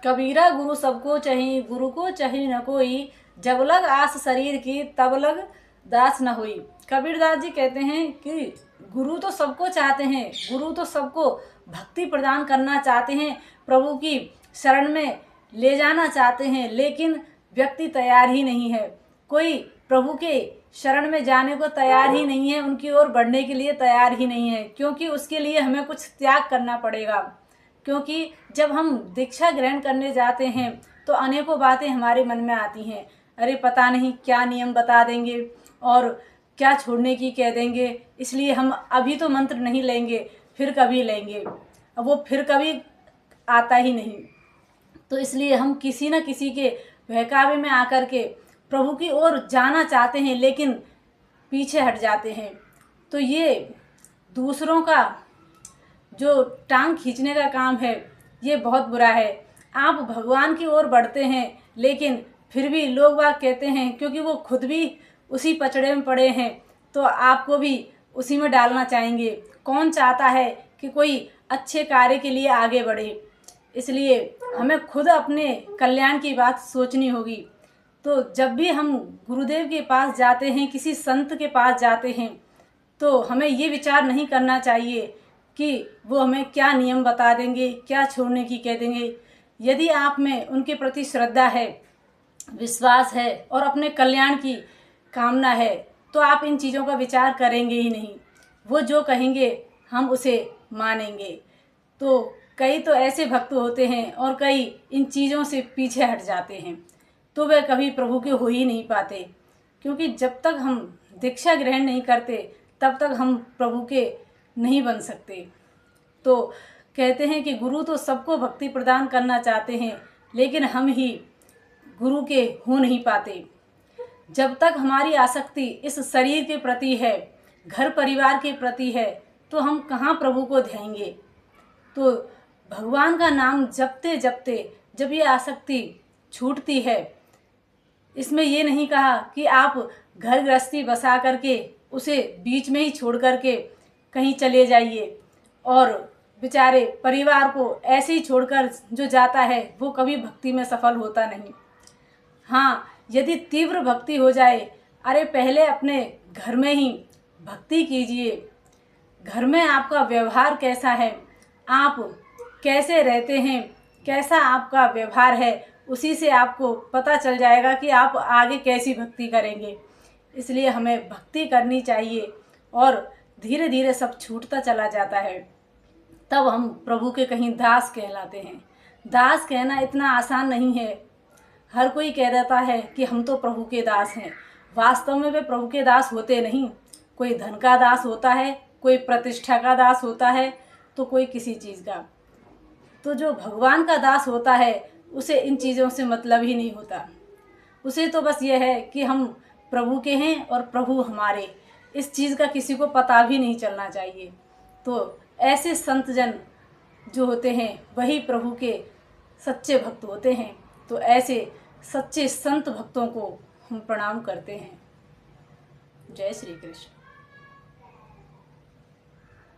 कबीरा गुरु सबको चाहिए, गुरु को चाहिए न कोई, जब लग आस शरीर की तब लग दास न हुई। कबीरदास जी कहते हैं कि गुरु तो सबको चाहते हैं, गुरु तो सबको भक्ति प्रदान करना चाहते हैं, प्रभु की शरण में ले जाना चाहते हैं, लेकिन व्यक्ति तैयार ही नहीं है। कोई प्रभु के शरण में जाने को तैयार ही नहीं है, उनकी ओर बढ़ने के लिए तैयार ही नहीं है, क्योंकि उसके लिए हमें कुछ त्याग करना पड़ेगा। क्योंकि जब हम दीक्षा ग्रहण करने जाते हैं तो अनेकों बातें हमारे मन में आती हैं। अरे पता नहीं क्या नियम बता देंगे और क्या छोड़ने की कह देंगे, इसलिए हम अभी तो मंत्र नहीं लेंगे, फिर कभी लेंगे। अब वो फिर कभी आता ही नहीं। तो इसलिए हम किसी न किसी के बहकावे में आकर के प्रभु की ओर जाना चाहते हैं, लेकिन पीछे हट जाते हैं। तो ये दूसरों का जो टांग खींचने का काम है, ये बहुत बुरा है। आप भगवान की ओर बढ़ते हैं, लेकिन फिर भी लोग बाग कहते हैं, क्योंकि वो खुद भी उसी पचड़े में पड़े हैं, तो आपको भी उसी में डालना चाहेंगे। कौन चाहता है कि कोई अच्छे कार्य के लिए आगे बढ़े? इसलिए हमें खुद अपने कल्याण की बात सोचनी होगी। तो जब भी हम गुरुदेव के पास जाते हैं, किसी संत के पास जाते हैं, तो हमें ये विचार नहीं करना चाहिए कि वो हमें क्या नियम बता देंगे, क्या छोड़ने की कह देंगे। यदि आप में उनके प्रति श्रद्धा है, विश्वास है और अपने कल्याण की कामना है, तो आप इन चीज़ों का विचार करेंगे ही नहीं। वो जो कहेंगे हम उसे मानेंगे। तो कई तो ऐसे भक्त होते हैं और कई इन चीज़ों से पीछे हट जाते हैं, तो वे कभी प्रभु के हो ही नहीं पाते। क्योंकि जब तक हम दीक्षा ग्रहण नहीं करते, तब तक हम प्रभु के नहीं बन सकते। तो कहते हैं कि गुरु तो सबको भक्ति प्रदान करना चाहते हैं, लेकिन हम ही गुरु के हो नहीं पाते। जब तक हमारी आसक्ति इस शरीर के प्रति है, घर परिवार के प्रति है, तो हम कहाँ प्रभु को ध्याएंगे। तो भगवान का नाम जपते जपते जब ये आसक्ति छूटती है, इसमें ये नहीं कहा कि आप घर गृहस्थी बसा करके उसे बीच में ही छोड़ करके कहीं चले जाइए, और बेचारे परिवार को ऐसे ही छोड़कर जो जाता है वो कभी भक्ति में सफल होता नहीं। हाँ, यदि तीव्र भक्ति हो जाए, अरे पहले अपने घर में ही भक्ति कीजिए। घर में आपका व्यवहार कैसा है, आप कैसे रहते हैं, कैसा आपका व्यवहार है, उसी से आपको पता चल जाएगा कि आप आगे कैसी भक्ति करेंगे। इसलिए हमें भक्ति करनी चाहिए, और धीरे धीरे सब छूटता चला जाता है। तब हम प्रभु के कहीं दास कहलाते हैं। दास कहना इतना आसान नहीं है। हर कोई कह देता है कि हम तो प्रभु के दास हैं। वास्तव में वे प्रभु के दास होते नहीं। कोई धन का दास होता है, कोई प्रतिष्ठा का दास होता है, तो कोई किसी चीज़ का। तो जो भगवान का दास होता है, उसे इन चीज़ों से मतलब ही नहीं होता। उसे तो बस ये है कि हम प्रभु के हैं और प्रभु हमारे। इस चीज़ का किसी को पता भी नहीं चलना चाहिए। तो ऐसे संत जन जो होते हैं, वही प्रभु के सच्चे भक्त होते हैं। तो ऐसे सच्चे संत भक्तों को हम प्रणाम करते हैं। जय श्री कृष्ण।